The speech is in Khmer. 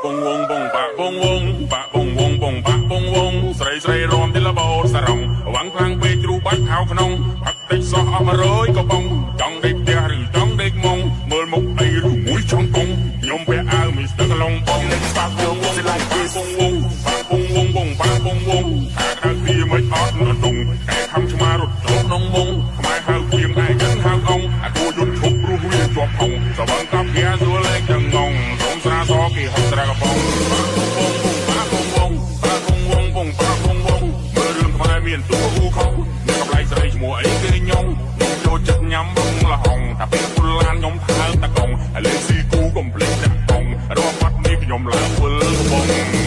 bong wong bong ba bong wong ba bong wong bong ba bong wongស្រីស្រីរំទីលបោសរងវាំងខ្លាំងពេកជ្រូបាច់ហៅក្នុងផឹកតិចសោះអស់100ក៏បងចង់ដេកផ្ទះឬចង់ដេកមុងមើលមុខអីឬមួយចង់កងខ្ញុំពាក់អាវមីស្ទឹកឡុងបងបាក់ខ្ញុំសិលាយពីបងវងបាក់បងវងបងបាក់បងវងថាក្រៅពីមិនអត់នដងតែខំឆ្មារត់ចូលក្នុងមុងខ្មែរហៅគៀងឯចឹងហៅអង្គអាគួយន្តឈប់ព្រោះវាជាប់ហងសវងកាប់វាសួរលេងទាំងងងសូមស្រាសគេហត់ស្រាកបងបាក់បងវងបាក់បងវងបងបាក់បងវងមើលរឿងខ្មែរមានតួហ៊ូខំមានកម្លៃស្រីឈ្មោះអីគេខ្ញុំចូលចិត្តញ៉ាំបងលហងតែពេលពុលឡានខ្ញុំថើតកងឥឡូវស៊ីគូកំភ្លេចដាក់កងរកបាត់នេះខ្ញុំឡើងវិលបង